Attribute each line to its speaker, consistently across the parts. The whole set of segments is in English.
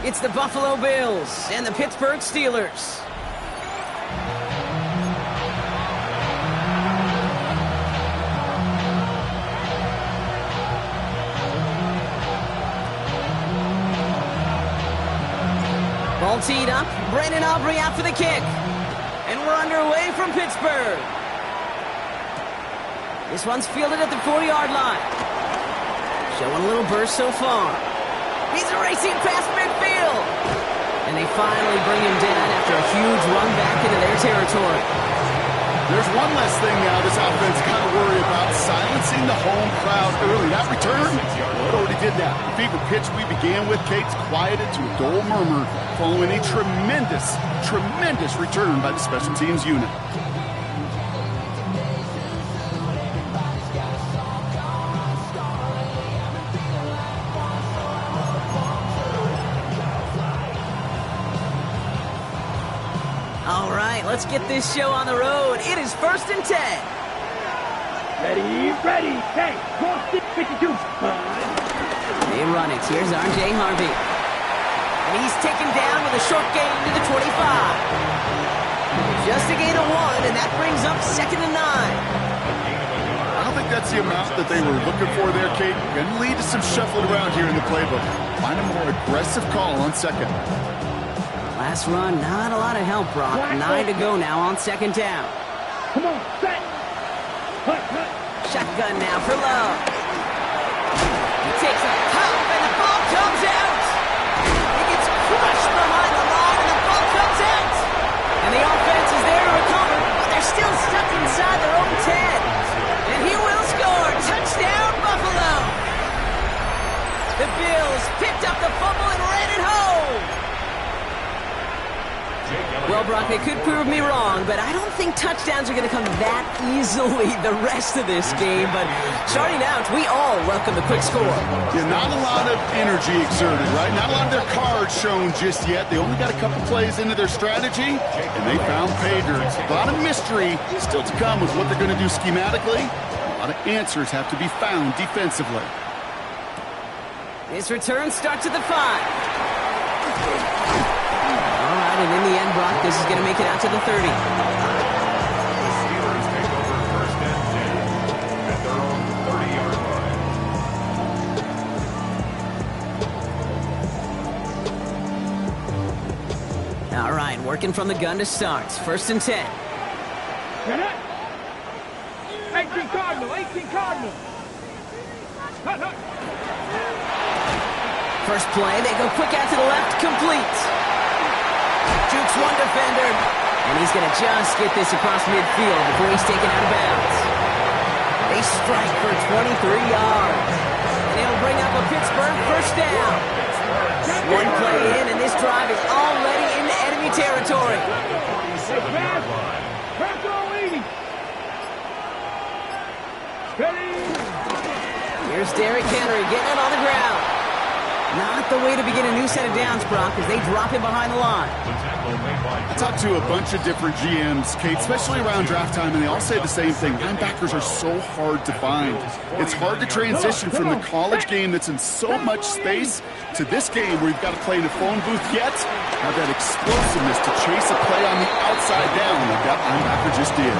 Speaker 1: It's the Buffalo Bills and the Pittsburgh Steelers. Ball teed up. Brandon Aubrey out for the kick. And we're underway from Pittsburgh. This one's fielded at the 40-yard line. Showing a little burst so far. He's racing past midfield. And they finally bring him down after a huge run back into their territory.
Speaker 2: There's one less thing now this offense got to worry about, silencing the home crowd early. That return, well, it already did that. The fever pitch we began with, Kate's quieted to a dull murmur following a tremendous return by the special teams unit.
Speaker 1: All right, let's get this show on the road. It is 1st and 10.
Speaker 3: Ready, hey, 52.
Speaker 1: They run it. Here's R.J. Harvey. And he's taken down with a short gain to the 25. Just a gain of 1, and that brings up 2nd and 9.
Speaker 2: I don't think that's the amount that they were looking for there, Kate. Going to lead to some shuffling around here in the playbook. Find a more aggressive call on second.
Speaker 1: Last run, not a lot of help, Brock. 9 to go now on 2nd down.
Speaker 3: Come on, set. Hut.
Speaker 1: Shotgun now for Love. He takes a pop, and the ball comes out. He gets crushed behind the line, and the ball comes out. And the offense is there to recover, but they're still stuck inside their own 10. And he will score. Touchdown, Buffalo. The Bills picked up the fumble and ran it home. Well, Brock, they could prove me wrong, but I don't think touchdowns are going to come that easily the rest of this game. But starting out, we all welcome the quick score.
Speaker 2: Yeah, not a lot of energy exerted, right? Not a lot of their cards shown just yet. They only got a couple plays into their strategy, and they found pay dirt. A lot of mystery still to come with what they're going to do schematically. A lot of answers have to be found defensively.
Speaker 1: This return starts at the 5. And in the end, Brock, this is going to make it out to the 30.
Speaker 4: The Steelers take over 1st and 10 at their own 30-yard line.
Speaker 1: All right, working from the gun to start. 1st and 10.
Speaker 3: 18 Cardinal. Hut.
Speaker 1: First play, they go quick out to the left, complete. Jukes one defender, and he's going to just get this across midfield before he's taken out of bounds. They strike for 23 yards, and it'll bring up a Pittsburgh 1st down. One play in, and this drive is already into enemy territory. Here's Derrick Henry getting it on the ground. Not the way to begin a new set of downs, Brock, as they drop him behind the line.
Speaker 2: I talked to a bunch of different GMs, Kate, especially around draft time, and they all say the same thing. Linebackers are so hard to find. It's hard to transition from the college game that's in so much space to this game where you've got to play in a phone booth yet have that explosiveness to chase a play on the outside down like that linebacker just did.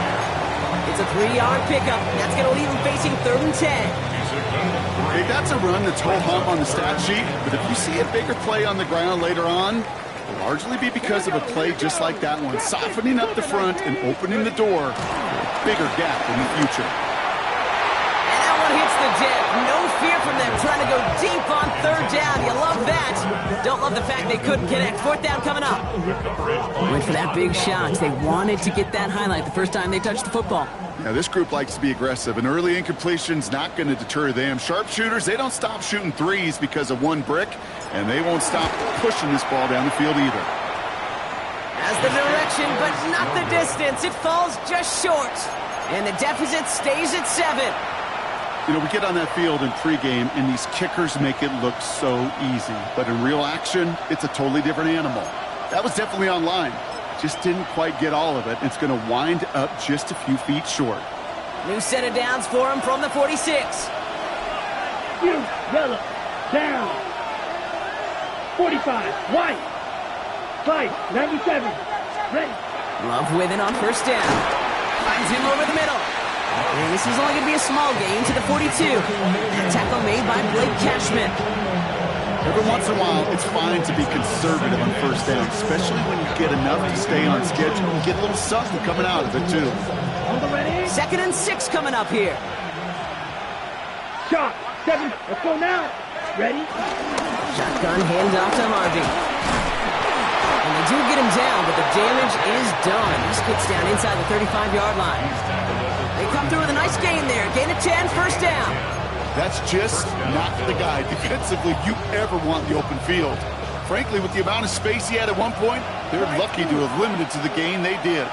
Speaker 1: It's a 3-yard pickup. That's going to leave him facing 3rd and 10.
Speaker 2: Hey, that's a run that's whole hump on the stat sheet, but if you see a bigger play on the ground later on, it'll largely be because of a play just like that one, softening up the front and opening the door for a bigger gap in the future.
Speaker 1: And that one hits the deck. No fear from them trying to go deep on 3rd down. You love that. Don't love the fact they couldn't connect. 4th down coming up. Went for that big shot. They wanted to get that highlight the first time they touched the football.
Speaker 2: Now, this group likes to be aggressive. An early incompletion's not going to deter them. Sharpshooters, they don't stop shooting threes because of one brick, and they won't stop pushing this ball down the field either.
Speaker 1: Has the direction, but not the distance. It falls just short, and the deficit stays at 7.
Speaker 2: You know, we get on that field in pregame, and these kickers make it look so easy. But in real action, it's a totally different animal. That was definitely online. Just didn't quite get all of it. It's going to wind up just a few feet short.
Speaker 1: New set of downs for him from the 46.
Speaker 3: You, Villa, down. 45. White. Fight. 97. Ready.
Speaker 1: Love with it on first down. Finds him over the middle. And this is only going to be a small gain to the 42. Tackle made by Blake Cashman.
Speaker 2: Every once in a while, it's fine to be conservative on first down, especially when you get enough to stay on schedule and get a little something coming out of it, too.
Speaker 3: Ready?
Speaker 1: 2nd and 6 coming up here.
Speaker 3: Shot. 7. Let's go now. Ready?
Speaker 1: Shotgun handoff to Harvey. And they do get him down, but the damage is done. This gets down inside the 35-yard line. They come through with a nice gain there. Gain of 10, first down.
Speaker 2: That's just not the guy defensively you ever want in the open field. Frankly, with the amount of space he had at one point, they're lucky to have limited to the gain they did.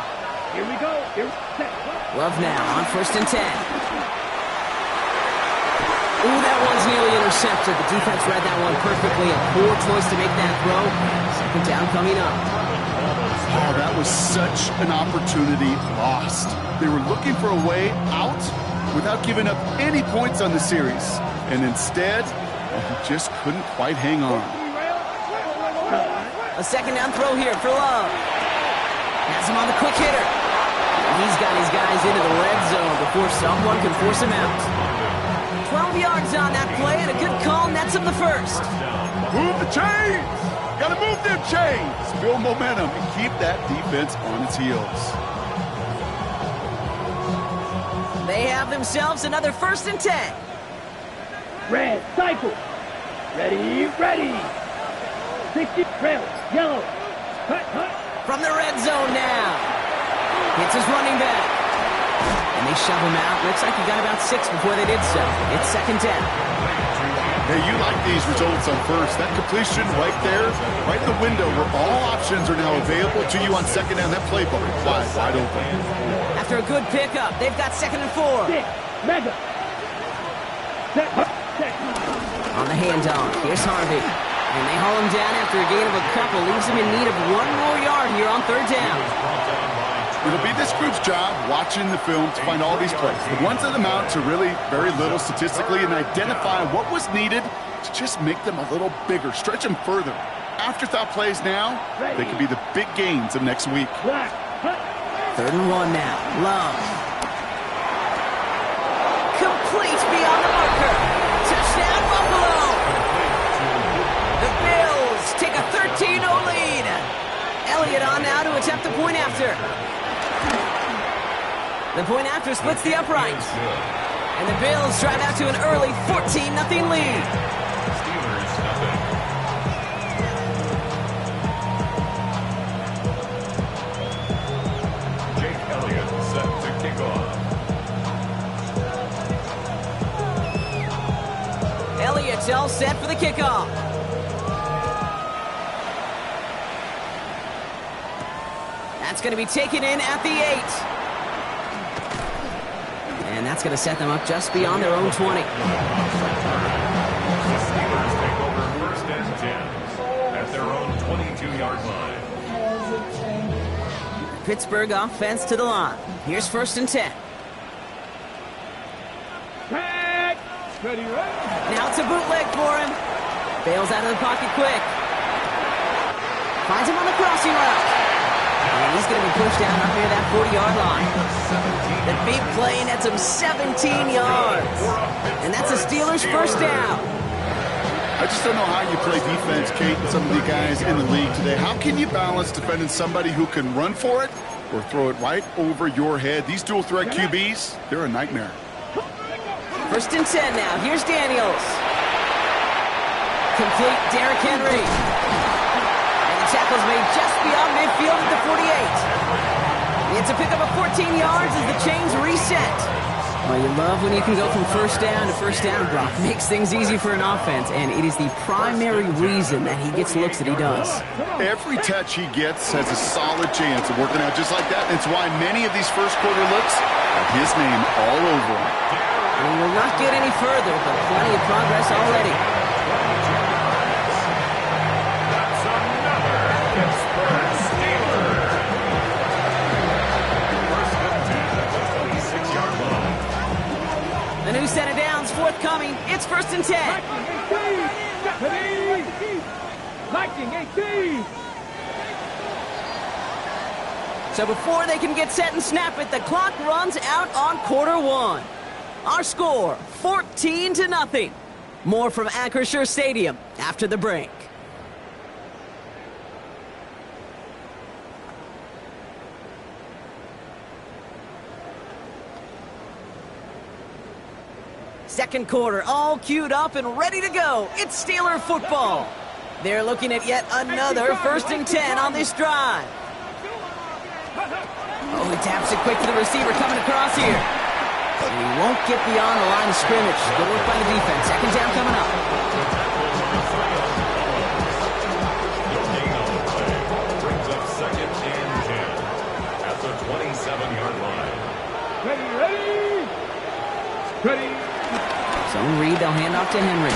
Speaker 3: Here we go. Here. Set.
Speaker 1: Love now on 1st and 10. Ooh, that one's nearly intercepted. The defense read that one perfectly. A poor choice to make that throw. 2nd down coming up.
Speaker 2: Oh, that was such an opportunity lost. They were looking for a way out without giving up any points on the series. And instead, he just couldn't quite hang on.
Speaker 1: A 2nd down throw here for Love. Has him on the quick hitter. And he's got his guys into the red zone before someone can force him out. 12 yards on that play, and a good call nets him the first.
Speaker 2: Move the chains! Gotta move them chains! Build momentum and keep that defense on its heels.
Speaker 1: They have themselves another 1st and 10.
Speaker 3: Red. Cycle. Ready. Ready. 60. Rail. Yellow. Cut. Cut.
Speaker 1: From the red zone now. Hits his running back. And they shove him out. Looks like he got about 6 before they did so. It's 2nd down.
Speaker 2: Hey, you like these results on first. That completion right there, right in the window where all options are now available to you on 2nd down. That playbook wide open.
Speaker 1: After a good pickup, they've got 2nd and 4.
Speaker 3: 6. Mega. Set. Set.
Speaker 1: On the handoff, here's Harvey. And they haul him down after a gain of a couple. Leaves him in need of 1 more yard here on 3rd down.
Speaker 2: It'll be this group's job watching the film to find all these plays. The ones that amount to really very little statistically and identify what was needed to just make them a little bigger, stretch them further. Afterthought plays now, they could be the big gains of next week.
Speaker 3: Black. Cut.
Speaker 1: 3rd and 1 now. Love. Complete beyond the marker. Touchdown, Buffalo. The Bills take a 13-0 lead. Elliott on now to attempt the point after. The point after splits the uprights. And the Bills drive out to an early 14-0 lead.
Speaker 4: Steelers nothing. Jake Elliott set to kick off.
Speaker 1: Elliott's all set for the kickoff. That's going to be taken in at the 8. And that's going to set them up just beyond their own 20.
Speaker 4: The Steelers take over 1st and 10 at their own 22-yard line.
Speaker 1: Pittsburgh offense to the line. Here's 1st and 10.
Speaker 3: Tag. Ready. Ready.
Speaker 1: Now it's a bootleg for him. Bails out of the pocket quick. Finds him on the crossing route. And he's going to be pushed down up near that 40-yard line. The big play nets him 17 yards. And that's a Steelers 1st down.
Speaker 2: I just don't know how you play defense, Kate, and some of the guys in the league today. How can you balance defending somebody who can run for it or throw it right over your head? These dual threat QBs, they're a nightmare.
Speaker 1: 1st and 10 now. Here's Daniels. Complete Derrick Henry. Tackle's made just beyond midfield at the 48. It's a pickup of 14 yards as the chains reset. Well, you love when you can go from 1st down to 1st down, Brock. Makes things easy for an offense, and it is the primary reason that he gets looks that he does.
Speaker 2: Every touch he gets has a solid chance of working out just like that. It's why many of these first quarter looks have his name all over them.
Speaker 1: And he will not get any further, but plenty of progress already. A new set of downs forthcoming. It's 1st and 10.
Speaker 3: Catching 18.
Speaker 1: So before they can get set and snap it, the clock runs out on quarter one. Our score, 14-0. More from Acrisure Stadium after the break. Second quarter, all queued up and ready to go. It's Steeler football. They're looking at yet another 1st and 10 on this drive. Oh, he taps it quick to the receiver coming across here. And he won't get beyond the line of scrimmage. Good work by the defense. Second down coming up.
Speaker 4: Brings up 2nd and 10 at the 27-yard line.
Speaker 3: Ready, ready. Ready.
Speaker 1: Zone read, they'll hand off to Henry.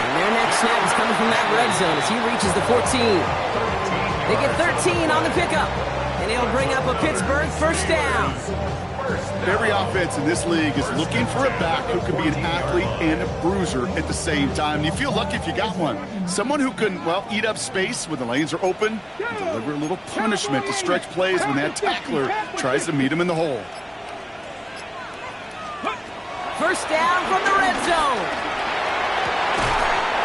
Speaker 1: And their next snap is coming from that red zone as he reaches the 14. They get 13 on the pickup, and he'll bring up a Pittsburgh 1st down.
Speaker 2: Every offense in this league is looking for a back who can be an athlete and a bruiser at the same time. You feel lucky if you got one. Someone who can, well, eat up space when the lanes are open and deliver a little punishment to stretch plays when that tackler tries to meet him in the hole.
Speaker 1: 1st down from the red zone.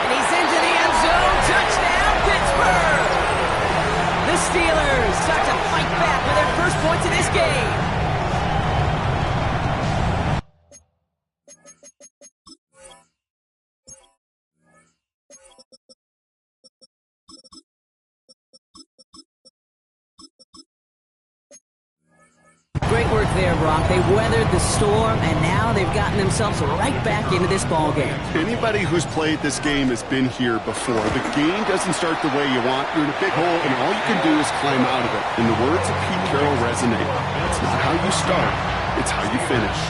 Speaker 1: And he's into the end zone. Touchdown, Pittsburgh! The Steelers start to fight back with their first points of this game. Great work there, Brock. They weathered the storm, and now they've gotten themselves right back into this ball game.
Speaker 2: Anybody who's played this game has been here before. The game doesn't start the way you want. You're in a big hole, and all you can do is climb out of it. And the words of Pete Carroll resonate. It's not how you start, it's how you finish.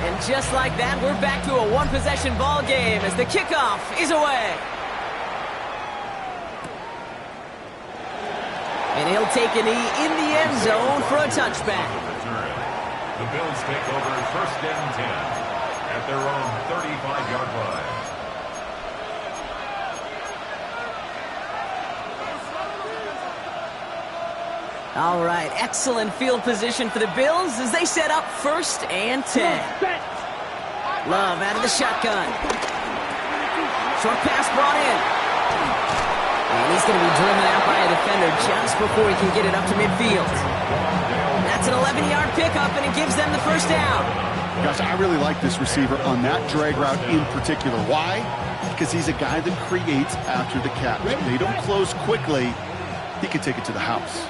Speaker 1: And just like that, we're back to a one-possession ball game as the kickoff is away. And he'll take a knee in the end zone for a touchback.
Speaker 4: The Bills take over 1st and 10 at their own 35-yard line.
Speaker 1: All right, excellent field position for the Bills as they set up 1st and 10. Love out of the shotgun. Short pass brought in. And he's going to be driven out by a defender just before he can get it up to midfield. That's an 11-yard pickup, and it gives them the 1st down.
Speaker 2: Gosh, I really like this receiver on that drag route in particular. Why? Because he's a guy that creates after the catch. They don't close quickly. He can take it to the house.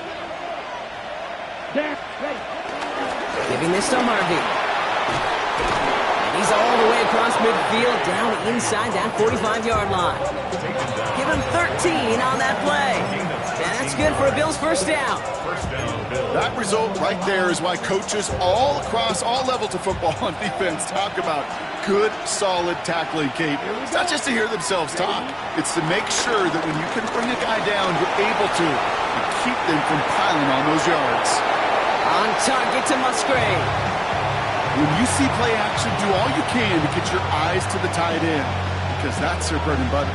Speaker 1: Giving this to Harvey. And he's all the way across midfield, down inside that 45-yard line. Give him 13 on that play. And that's good for a Bills 1st down.
Speaker 2: That result right there is why coaches all across all levels of football on defense talk about good, solid tackling, Kate. It's not just to hear themselves talk. It's to make sure that when you can bring a guy down, you're able to and keep them from piling on those yards.
Speaker 1: On target to Musgrave.
Speaker 2: When you see play action, do all you can to get your eyes to the tight end because that's their bread and butter.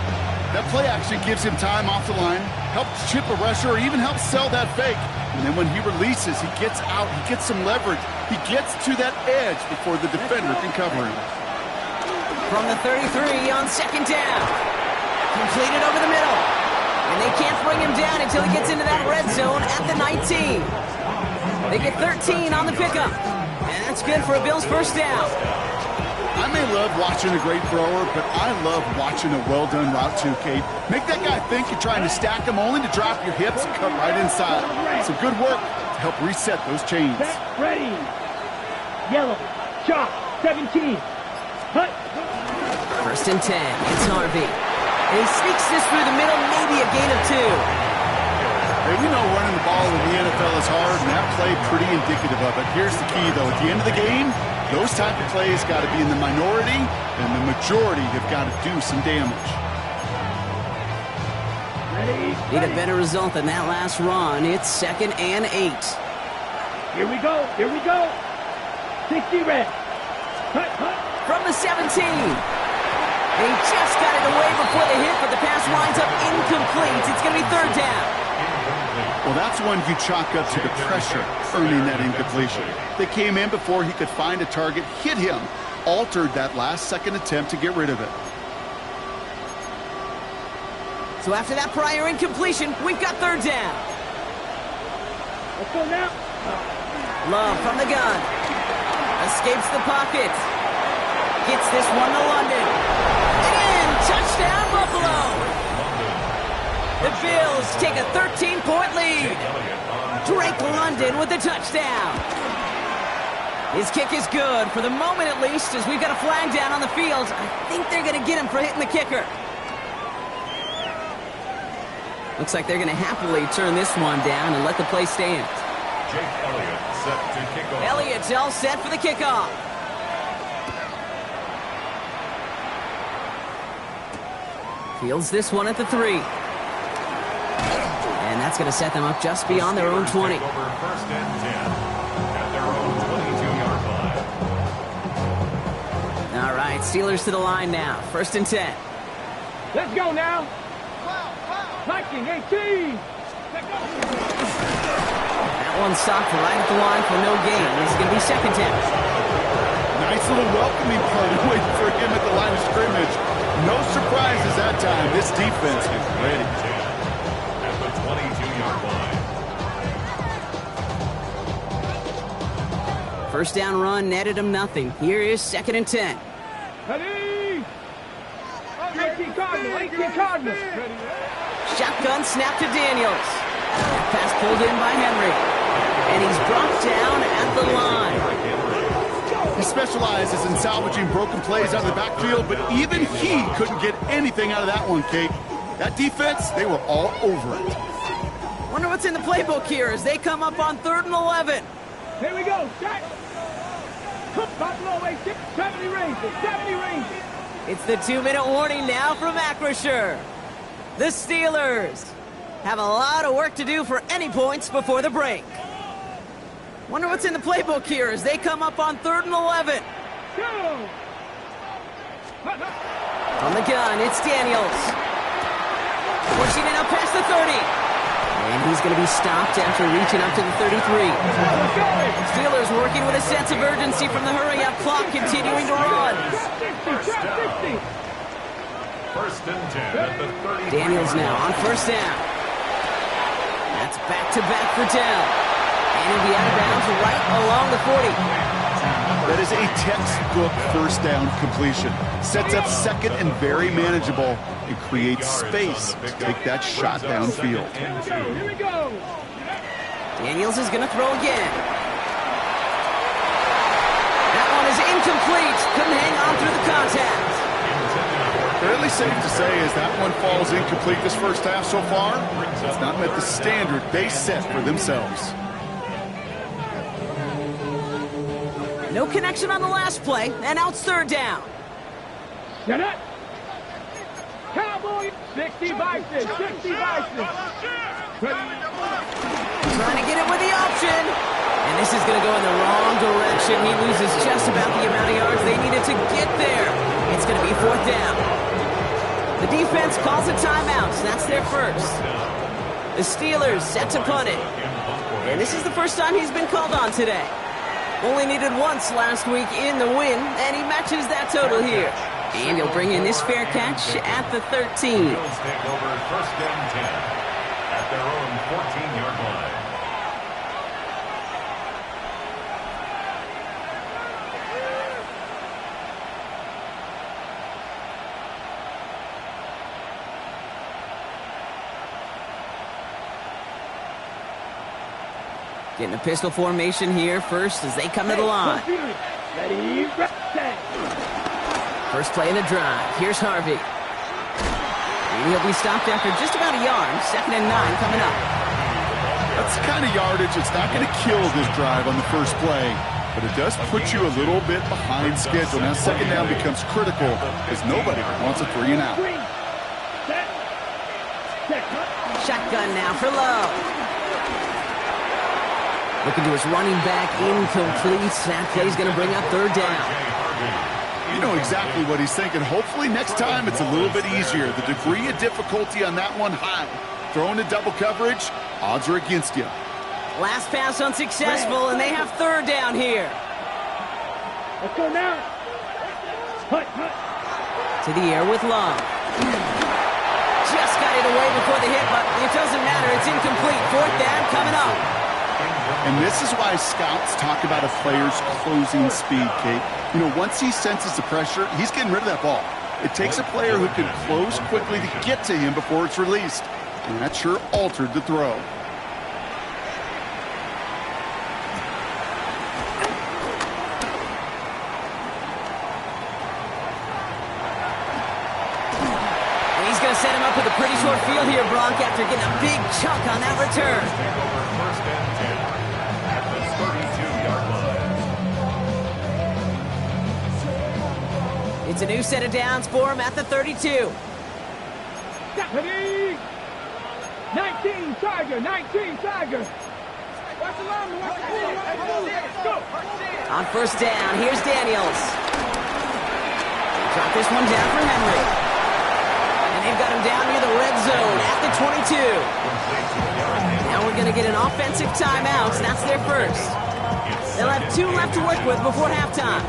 Speaker 2: That play action gives him time off the line, helps chip a rusher, or even helps sell that fake. And then when he releases, he gets out, he gets some leverage. He gets to that edge before the defender can cover him.
Speaker 1: From the 33 on 2nd down. Completed over the middle. And they can't bring him down until he gets into that red zone at the 19. They get 13 on the pickup. And that's good for a Bills 1st down.
Speaker 2: I may love watching a great thrower, but I love watching a well-done route too, Kate. Make that guy think you're trying to stack him only to drop your hips and cut right inside. Some good work to help reset those chains.
Speaker 3: Ready. Yellow. Chop. 17. Hut.
Speaker 1: 1st and 10. It's Harvey. And he sneaks this through the middle, maybe a gain of 2.
Speaker 2: Hey, we know running the ball in the NFL is hard, and that play pretty indicative of it. Here's the key, though. At the end of the game, those type of plays got to be in the minority, and the majority have got to do some damage.
Speaker 1: Need a better result than that last run. It's 2nd and 8.
Speaker 3: Here we go. Here we go. 60 red.
Speaker 1: the 17. And he just got it away before the hit, but the pass winds up incomplete. It's going to be third down.
Speaker 2: Well, that's one you chalk up to the pressure, earning that incompletion. They came in before he could find a target, hit him, altered that last-second attempt to get rid of it.
Speaker 1: So after that prior incompletion, we've got third down.
Speaker 3: Let's go now.
Speaker 1: Love from the gun. Escapes the pocket. Gets this one to London. And touchdown, Buffalo! The Bills take a 13-point lead. Drake London with the touchdown. His kick is good, for the moment at least, as we've got a flag down on the field. I think they're going to get him for hitting the kicker. Looks like they're going to happily turn this one down and let the play stand.
Speaker 4: Jake Elliott set to kick off.
Speaker 1: Elliott's all set for the kickoff. Fields this one at the 3. And that's going to set them up just beyond their own 20.
Speaker 4: Take over first and 10 at their own 22-yard line.
Speaker 1: All right, Steelers to the line now. First and 10.
Speaker 3: Let's go now. Viking 18. Let's go.
Speaker 1: That one stopped right at the line for no gain. This is going to be second down.
Speaker 2: Nice little welcoming party waiting for him at the line of scrimmage. No surprises that time. This defense is ready.
Speaker 4: At the 22-yard line.
Speaker 1: First down run netted him nothing. Here is second and 10.
Speaker 3: Ready. 18 Cardinal. 18 Cardinal.
Speaker 1: Shotgun snap to Daniels. Pass pulled in by Henry. And he's brought down at the line.
Speaker 2: He specializes in salvaging broken plays out of the backfield, but even he couldn't get anything out of that one, Kate. That defense, they were all over it.
Speaker 1: Wonder what's in the playbook here as they come up on 3rd and 11.
Speaker 3: Here we go. Shot. Buffalo 70 ranges. 70 ranges.
Speaker 1: It's the 2-minute warning now from Acrisure. The Steelers have a lot of work to do for any points before the break. Wonder what's in the playbook here as they come up on 3rd and 11.
Speaker 3: Go.
Speaker 1: From the gun, it's Daniels. Pushing it up past the 30. And he's going to be stopped after reaching up to the 33. Steelers working with a sense of urgency from the hurry-up clock, continuing to run.
Speaker 4: First and 10 at the 30.
Speaker 1: Daniels now on first down. That's back-to-back for Dell. And he'll be out of bounds right along the 40.
Speaker 2: That is a textbook first down completion. Sets up second and very manageable and creates space to take that shot downfield.
Speaker 3: Here we go.
Speaker 1: Daniels is going to throw again. That one is incomplete. Couldn't hang on through the contact.
Speaker 2: Fairly safe to say as that one falls incomplete this first half so far, it's not met the standard they set for themselves.
Speaker 1: No connection on the last play, and now it's 3rd down.
Speaker 3: Shut up. Cowboy 60 Bison. 60 Bison.
Speaker 1: Trying to get it with the option. And this is going to go in the wrong direction. He loses just about the amount of yards they needed to get there. It's going to be 4th down. The defense calls a timeout. That's their first. The Steelers set to punt it. And this is the first time he's been called on today. Only needed once last week in the win, and he matches that total here. And he'll bring in this fair catch at the 13.
Speaker 4: Bills take over first and 10 at their own 14-yard line.
Speaker 1: Getting a pistol formation here first as they come to the line.
Speaker 3: Ready.
Speaker 1: First play of the drive. Here's Harvey. And he'll be stopped after just about a yard. 2nd and 9 coming up.
Speaker 2: That's the kind of yardage that's not going to kill this drive on the first play, but it does put you a little bit behind schedule. Now 2nd down becomes critical because nobody wants a 3 and out.
Speaker 1: Shotgun now for Lowe. Looking to his running back, incomplete. That play's going to bring up 3rd down.
Speaker 2: You know exactly what he's thinking. Hopefully next time it's a little bit easier. The degree of difficulty on that one high. Throwing to double coverage, odds are against you.
Speaker 1: Last pass unsuccessful, and they have third down here.
Speaker 3: Let's go now. Hut, hut.
Speaker 1: To the air with Love. Just got it away before the hit, but it doesn't matter. It's incomplete. Fourth down coming up.
Speaker 2: And this is why scouts talk about a player's closing speed, Kate. You know, once he senses the pressure, he's getting rid of that ball. It takes a player who can close quickly to get to him before it's released. And that sure altered the throw.
Speaker 1: He's going to set him up with a pretty short field here, Bronk, after getting a big chunk on that return.
Speaker 4: First and 10 at the 32-yard line.
Speaker 1: It's a new set of downs for him at the 32.
Speaker 3: Deputy! 19 Tiger, 19 Tiger. Watch the line, watch the ball, watch the ball. Let's go.
Speaker 1: On first down, here's Daniels. Drop this one down for Henry. And they've got him down near the red zone at the 22. Now we're going to get an offensive timeout, so that's their first. They'll have 2 left to work with before halftime.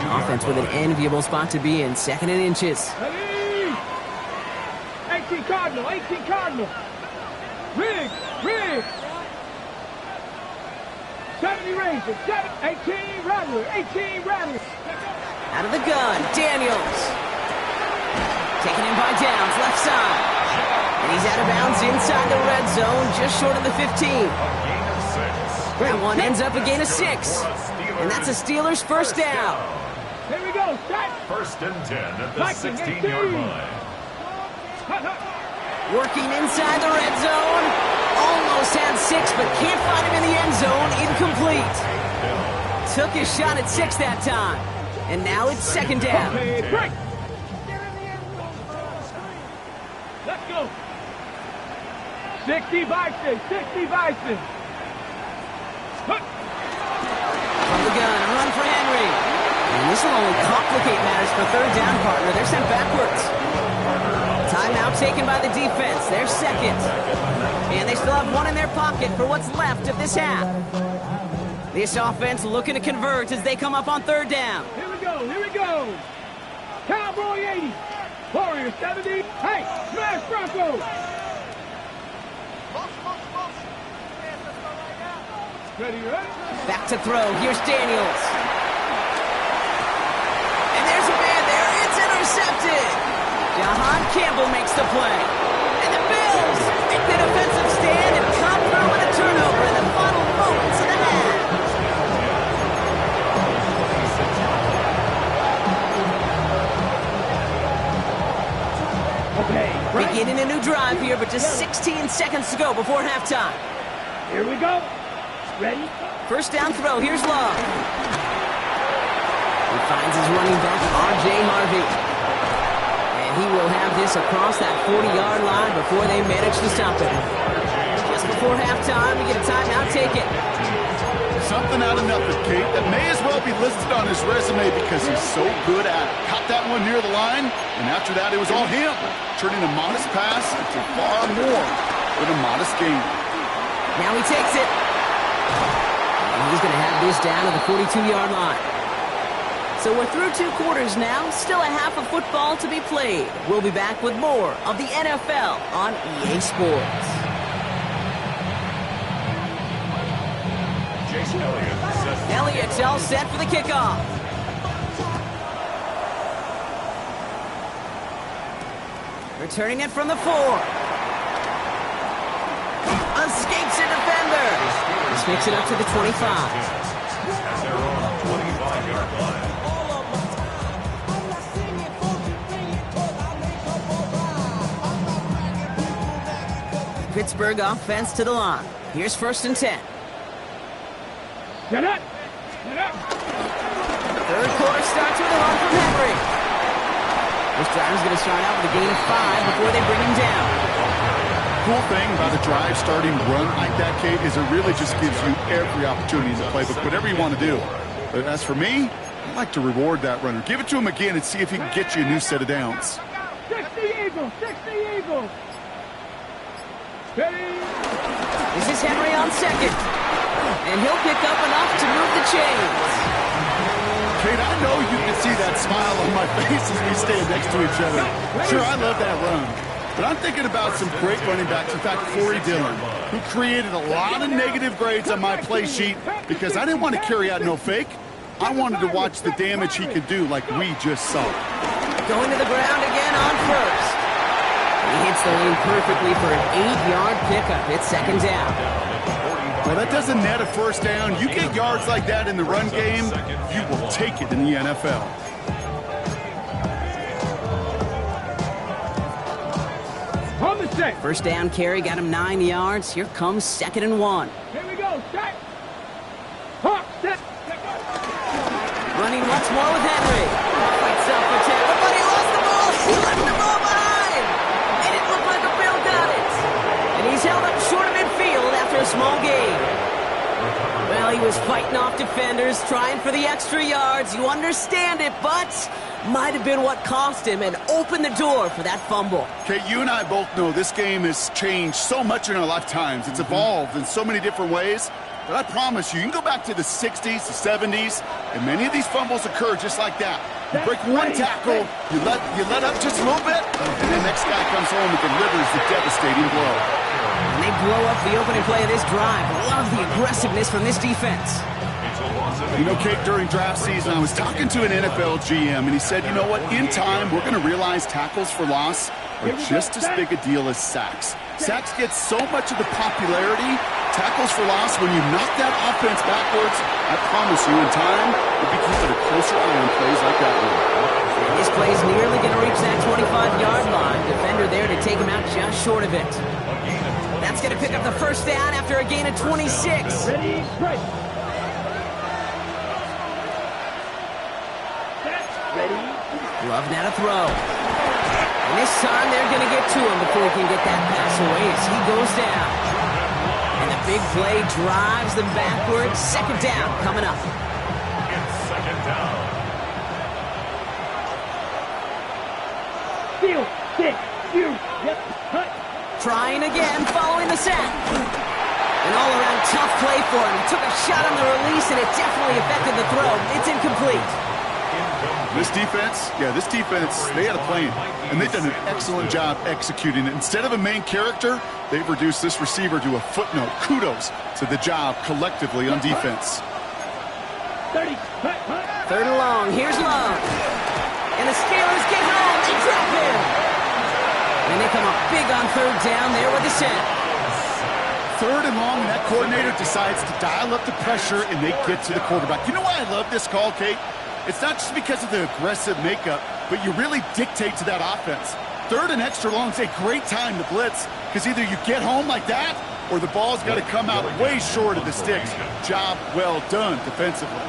Speaker 1: Offense with an enviable spot to be in, second and inches.
Speaker 3: Ready? 18 Cardinal, 18 Cardinal. Rig, rig. 70 Rangers, 18 Rattler, 18 Rattler.
Speaker 1: Out of the gun, Daniels. Taken in by Downs, left side. And he's out of bounds inside the red zone, just short of the 15. That one ends up a gain of 6. And that's a Steelers first down.
Speaker 3: Here we go, set.
Speaker 4: First and 10 at the 16-yard line.
Speaker 1: Working inside the red zone. Almost had 6, but can't find him in the end zone. Incomplete. Took his shot at 6 that time. And now it's second down.
Speaker 3: Okay, break. Let's go. 60 Bison, 60 Bison.
Speaker 1: From the gun, a run for Henry. And this will only complicate matters for third down, partner. They're sent backwards. Timeout taken by the defense. They're second. And they still have 1 in their pocket for what's left of this half. This offense looking to convert as they come up on third down.
Speaker 3: Here we go, here we go. Cowboy 80. Warrior 70. Hey, smash Bronco. Ready, ready?
Speaker 1: Back to throw. Here's Daniels. And there's a man there. It's intercepted. Jahan Campbell makes the play. And the Bills make the defensive stand and come through with a turnover in the final moments of the half.
Speaker 3: Okay, right.
Speaker 1: Beginning a new drive here, but just 16 seconds to go before halftime.
Speaker 3: Here we go. Ready?
Speaker 1: First down throw. Here's Love. He finds his running back, R.J. Harvey. And he will have this across that 40-yard line before they manage to stop it. Just before halftime, we get a timeout taken.
Speaker 2: Something out of nothing, Kate, that may as well be listed on his resume because he's so good at it. Caught that one near the line, and after that, it was all him, turning a modest pass into far more than a modest gain.
Speaker 1: Now he takes it. And he's going to have this down to the 42-yard line. So we're through 2 quarters now. Still a half of football to be played. We'll be back with more of the NFL on EA Sports. Elliott's all set for the kickoff. Returning it from the 4. Escapes a defender. This makes it up to the 25.
Speaker 4: At their own 25-yard line.
Speaker 1: Pittsburgh offense to the line. Here's first and 10.
Speaker 3: Get up. Get up.
Speaker 1: Third quarter starts with a run from Henry. This drive is going to start out with a gain of 5 before they bring him down.
Speaker 2: Cool thing about a drive starting run like that, Kate, is it really just gives you every opportunity in the playbook, whatever you want to do. But as for me, I'd like to reward that runner. Give it to him again and see if he can get you a new set of downs.
Speaker 3: 60 Eagles, 60 Eagles. Ready?
Speaker 1: This is Henry on second. And he'll pick up enough to move the chains.
Speaker 2: Kate, I know you can see that smile on my face as we stand next to each other. Sure, I love that run. But I'm thinking about some great running backs. In fact, Corey Dillon, who created a lot of negative grades on my play sheet because I didn't want to carry out no fake. I wanted to watch the damage he could do like we just saw.
Speaker 1: Going to the ground again on first. He hits the lane perfectly for an 8-yard pickup. It's second down.
Speaker 2: Well, that doesn't net a first down. You get yards like that in the run game, you will take it in the NFL.
Speaker 3: On the set.
Speaker 1: First down carry got him 9 yards. Here comes 2nd and 1.
Speaker 3: Here we go. Set. Hawk, set.
Speaker 1: Running once more with Henry. Fights up for tackle, but he lost the ball. He left the ball behind. It didn't look like a Bill got it. And he's held up short of midfield after a small gain. Well, he was fighting off defenders, trying for the extra yards. You understand it, but might have been what cost him and opened the door for that fumble.
Speaker 2: Okay, you and I both know this game has changed so much in our lifetimes. It's evolved in so many different ways. But I promise you can go back to the 60s, the 70s, and many of these fumbles occur just like that. You break one tackle, you let up just a little bit, and the next guy comes home and delivers the devastating blow.
Speaker 1: And they blow up the opening play of this drive. Love the aggressiveness from this defense.
Speaker 2: You know, Kate, during draft season, I was talking to an NFL GM, and he said, you know what, in time, we're going to realize tackles for loss are just as big a deal as sacks. Sacks get so much of the popularity. Tackles for loss, when you knock that offense backwards, I promise you, in time, we'll be keeping a closer eye on plays like that one.
Speaker 1: And this play is nearly going to reach that 25-yard line. Defender there to take him out just short of it. That's going to pick up the first down after a gain of 26.
Speaker 3: Ready, right. Ready.
Speaker 1: Love now to throw. And this time they're going to get to him before he can get that pass away as he goes down. And the big play drives them backwards. Second down coming up.
Speaker 4: It's second down.
Speaker 3: Steal, stick, shoot, yep, cut.
Speaker 1: Trying again following the sack. An all-around tough play for him. He took a shot on the release and it definitely affected the throw. It's incomplete.
Speaker 2: This defense, they had a plan, and they've done an excellent job executing it. Instead of a main character, they've reduced this receiver to a footnote. Kudos to the job collectively on defense.
Speaker 3: 30, cut.
Speaker 1: Third and long. Here's Love. And the Steelers get home. They drop him. And they come up big on third down there with the set.
Speaker 2: Third and long, and that coordinator decides to dial up the pressure, and they get to the quarterback. You know why I love this call, Kate? It's not just because of the aggressive makeup, but you really dictate to that offense. Third and extra long is a great time to blitz, because either you get home like that, or the ball's got to come out way short of the sticks. Job well done defensively.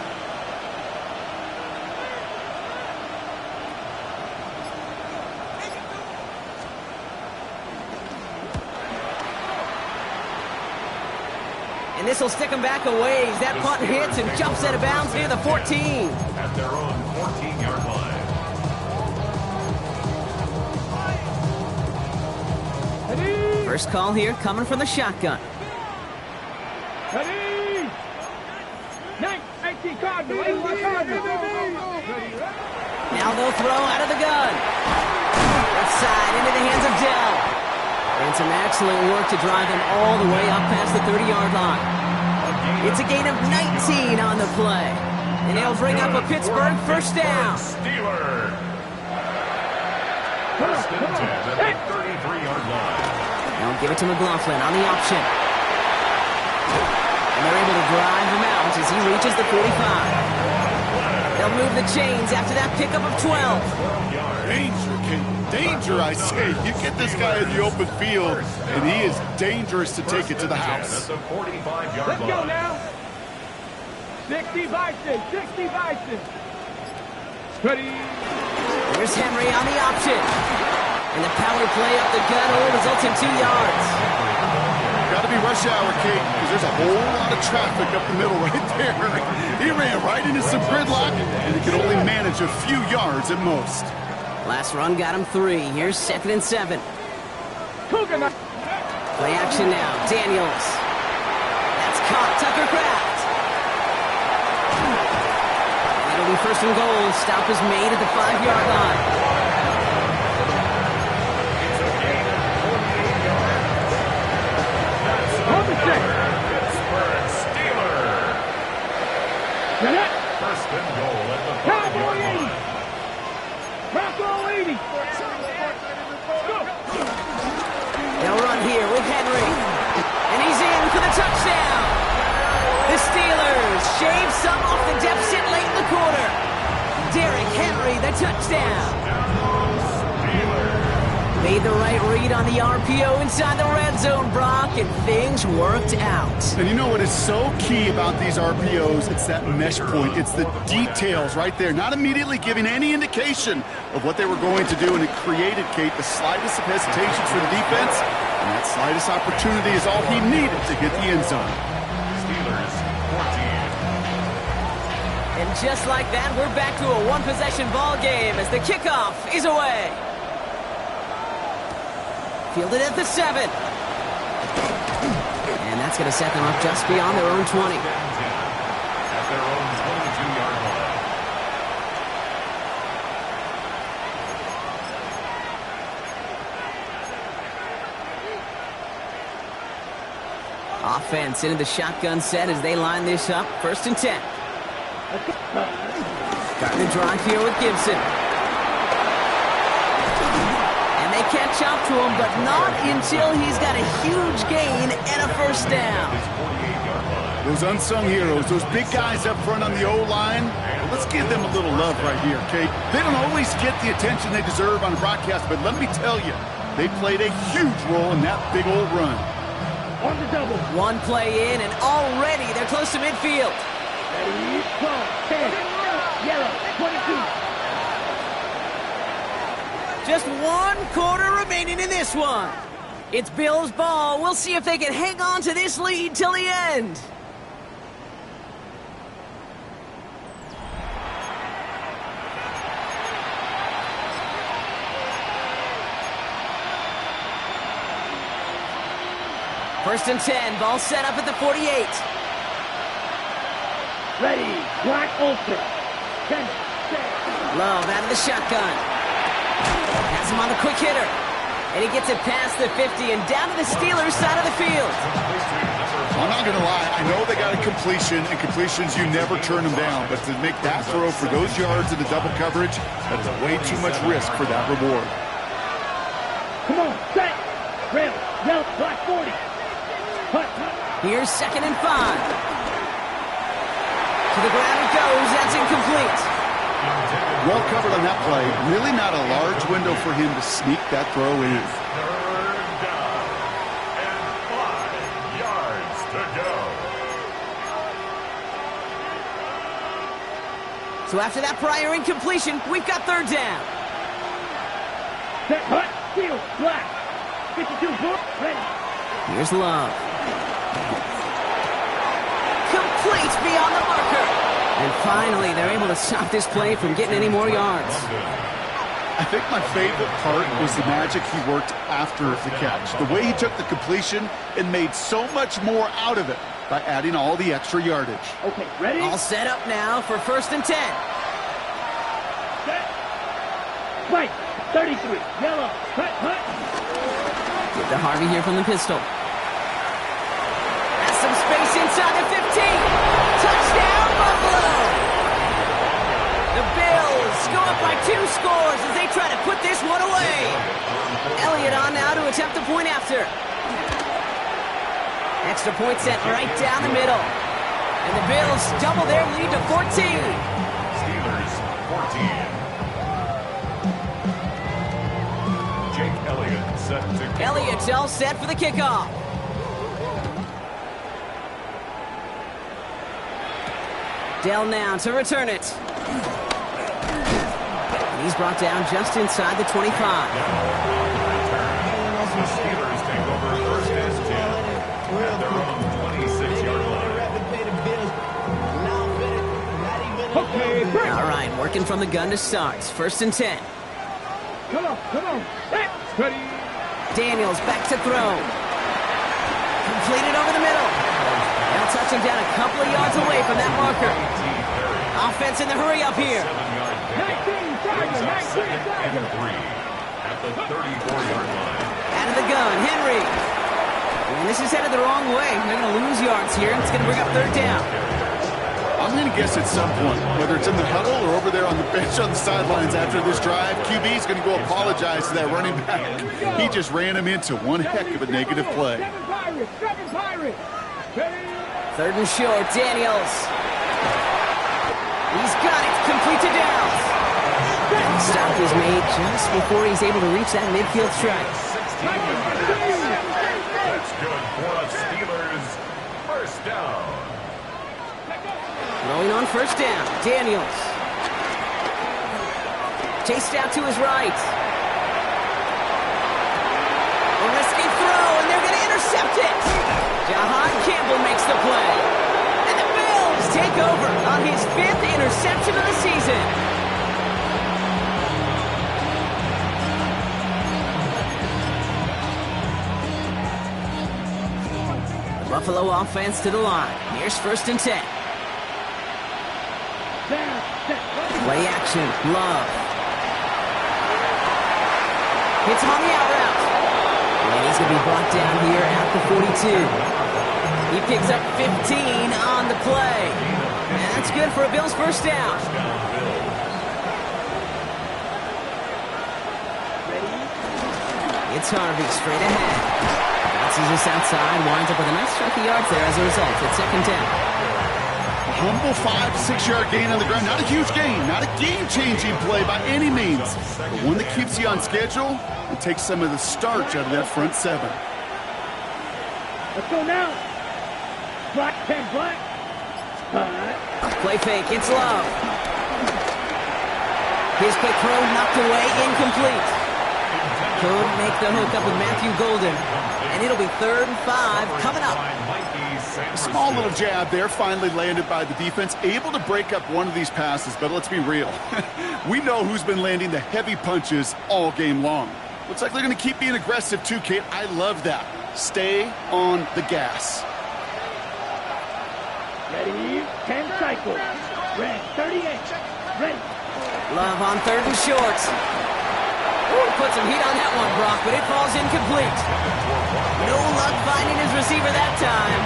Speaker 1: And this will stick him back a ways. That punt hits and jumps out of bounds near the 14.
Speaker 4: At their own 14-yard line.
Speaker 3: Ready.
Speaker 1: First call here coming from the shotgun.
Speaker 3: Ready. 19 Cardinal. 81 Cardinal.
Speaker 1: Now they'll throw out of the gun. Left side into the hands of Dell. And some excellent work to drive them all the way up past the 30-yard line. It's a gain of 19 on the play. And they'll bring up a Pittsburgh first down.
Speaker 4: Steelers. First and 10 at the 33-yard line.
Speaker 1: Now give it to McLaughlin on the option. And they're able to drive him out as he reaches the 45. They'll move the chains after that pickup of 12.
Speaker 2: Danger, King. Danger, I say. You get this guy in the open field, and he is dangerous to take it to the house.
Speaker 4: At the 45-yard
Speaker 3: Let's go
Speaker 4: line.
Speaker 3: now. 60 Bison. 60 Bison. Ready.
Speaker 1: Here's Henry on the option. And the power play up the gut hole results in 2 yards.
Speaker 2: got to be rush hour, Kate, because there's a whole lot of traffic up the middle right there. He ran right into some gridlock, and he could only manage a few yards at most.
Speaker 1: Last run got him 3. Here's 2nd and 7. Play action now. Daniels. That's caught. Tucker Kraft. It'll be 1st and goal. Stop is made at the 5-yard line.
Speaker 4: First and goal at the 5-yard line.
Speaker 3: Bravo 80.
Speaker 1: They'll run here with Henry. And he's in for the touchdown. The Steelers shave some off the deficit late in the quarter. Derrick Henry, the touchdown. Made the right read on the RPO inside the red zone, Brock, and things worked out.
Speaker 2: And you know what is so key about these RPOs? It's that mesh point. It's the details right there, not immediately giving any indication of what they were going to do, and it created, Kate, the slightest of hesitations for the defense, and that slightest opportunity is all he needed to hit the end zone.
Speaker 4: Steelers 14.
Speaker 1: And just like that, we're back to a one-possession ball game as the kickoff is away. Fielded at the 7. And that's going to set them up just beyond their own 20.
Speaker 4: At their own 22-yard line.
Speaker 1: Offense into the shotgun set as they line this up. 1st and 10. Starting to drive here with Gibson. Catch up to him, but not until he's got a huge gain and a 1st down.
Speaker 2: Those unsung heroes, those big guys up front on the O-line, well, let's give them a little love right here, Kate. They don't always get the attention they deserve on a broadcast, but let me tell you, they played a huge role in that big old run.
Speaker 3: On the double.
Speaker 1: One play in, and already they're close to midfield.
Speaker 3: Ready, go. 10. Yellow, 22.
Speaker 1: Just 1 quarter remaining in this one. It's Bills' ball. We'll see if they can hang on to this lead till the end. First and 10. Ball set up at the 48.
Speaker 3: Ready, Black Olsen. 10, 6.
Speaker 1: Love out of the shotgun. Has him on the quick hitter. And he gets it past the 50 and down to the Steelers' side of the field.
Speaker 2: I'm not going to lie. I know they got a completion, and completions, you never turn them down. But to make that throw for those yards in the double coverage, that is way too much risk for that reward.
Speaker 3: Come on, set. Rail, yellow, Black 40. Hut.
Speaker 1: Here's 2nd and 5. To the ground it goes. That's incomplete.
Speaker 2: Well covered on that play. Really not a large window for him to sneak that throw in.
Speaker 4: 3rd down and 5 yards to go.
Speaker 1: So after that prior incompletion, we've got 3rd down.
Speaker 3: Set, hut, steel, Black. 52, book, ready.
Speaker 1: Here's Love. Complete beyond the marker. And finally, they're able to stop this play from getting any more yards.
Speaker 2: I think my favorite part was the magic he worked after the catch. The way he took the completion and made so much more out of it by adding all the extra yardage.
Speaker 3: Okay, ready?
Speaker 1: All set up now for 1st and 10.
Speaker 3: Set. Right, 33, yellow, hut.
Speaker 1: Get to Harvey here from the pistol. Has some space inside the 15. Touchdown, Buffalo! The Bills go up by 2 scores as they try to put this one away. Elliott on now to attempt the point after. Extra point set right down the middle. And the Bills double their lead to 14.
Speaker 4: Steelers 14. Jake Elliott set to kick.
Speaker 1: Elliott's all set for the kickoff. Dell now to return it. And he's brought down just inside the 25.
Speaker 4: The Steelers take over 1st and 10.
Speaker 3: Okay, break.
Speaker 1: All right, working from the gun to start. First and 10.
Speaker 3: Come on. Ready.
Speaker 1: Daniels back to throw. Completed over the middle. Now touching down a couple of yards away from that marker. Offense in the hurry up here.
Speaker 3: 19 Tiger.
Speaker 4: At the 34-yard line.
Speaker 1: Out of the gun, Henry. And this is headed the wrong way. They're going to lose yards here. It's going to bring up third down.
Speaker 2: I'm going to guess at some point, whether it's in the huddle or over there on the bench on the sidelines after this drive, QB is going to go apologize to that running back. He just ran him into one heck of a negative play.
Speaker 3: Seven Pirates. Ready.
Speaker 1: Third and short, Daniels. He's got it, complete to Downs. And the stop is made just before he's able to reach that midfield strike.
Speaker 4: That's good for a Steelers first down.
Speaker 1: Throwing on first down, Daniels. Chased out to his right. A risky throw, and they're going to intercept it. Jahan Campbell makes the play. And the Bills take over on his 5th interception of the season. The Buffalo offense to the line. Here's first and 10. Play action, Love. Hits him on the out route. And he's going to be brought down here at the 42. He picks up 15 on the play. And that's good for a Bills first down. It's Harvey straight ahead. Bounces this outside, winds up with a nice chunk of yards there as a result. It's second down.
Speaker 2: Humble 5 to 6 yard gain on the ground. Not a huge gain, not a game-changing play by any means, but one that keeps you on schedule and takes some of the starch out of that front seven.
Speaker 3: Let's go now. Black, 10 black.
Speaker 1: Play fake, it's Love. His quick throw knocked away, incomplete. Could make the hook up with Matthew Golden, and it'll be 3rd and 5 coming up.
Speaker 2: A small little jab there, finally landed by the defense, able to break up one of these passes, but let's be real. We know who's been landing the heavy punches all game long. Looks like they're going to keep being aggressive too, Kate. I love that. Stay on the gas.
Speaker 3: Ready, 10 cycles. Red, 38. Ready.
Speaker 1: Love on 3rd and short. Ooh, put some heat on that one, Brock, but it falls incomplete. No luck finding his receiver that time.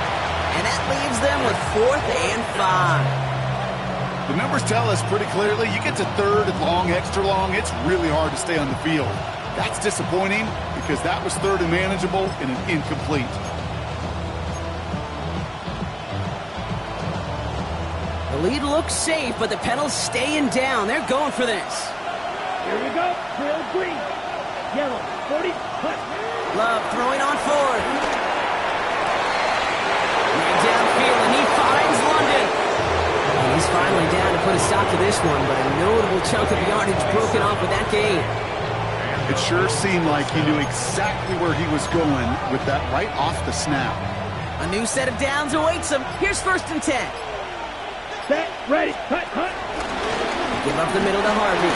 Speaker 1: And that leaves them with 4th and 5.
Speaker 2: The numbers tell us pretty clearly, you get to 3rd and long, extra long, it's really hard to stay on the field. That's disappointing because that was 3rd and manageable and an incomplete.
Speaker 1: The lead looks safe, but the pedals staying down. They're going for this.
Speaker 3: Here we go. Drill green. Yellow. 40. Cut.
Speaker 1: Love throwing on 4th. Right downfield, and he finds London. And he's finally down to put a stop to this one, but a notable chunk of yardage broken off with that gain.
Speaker 2: It sure seemed like he knew exactly where he was going with that right off the snap.
Speaker 1: A new set of downs awaits him. Here's first and 10.
Speaker 3: Set. Ready. Cut.
Speaker 1: Give up the middle to Harvey.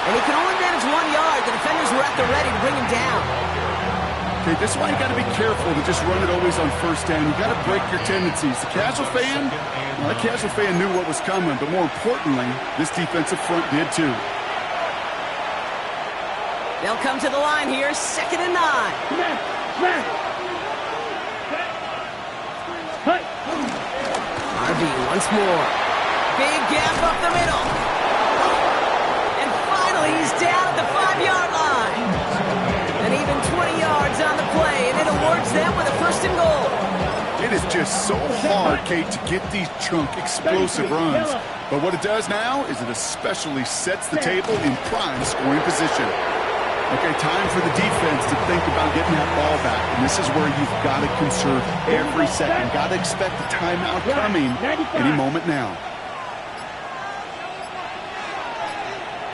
Speaker 1: And he can only manage 1 yard. The defenders were at the ready to bring him down.
Speaker 2: Okay, this is why you got to be careful to just run it always on first down. You got to break your tendencies. The casual fan, well, the casual fan knew what was coming, but more importantly, this defensive front did too.
Speaker 1: They'll come to the line here, 2nd and 9.
Speaker 3: Smash. Cut.
Speaker 1: Harvey once more. Big gap up the middle. And finally, he's down at the 5-yard line. And even 20 yards on the play, and it awards them with a 1st and goal.
Speaker 2: It is just so hard, Kate, to get these chunk, explosive runs. But what it does now is it especially sets the table in prime scoring position. Okay, time for the defense to think about getting that ball back. And this is where you've got to conserve every second. Got to expect the timeout coming any moment now.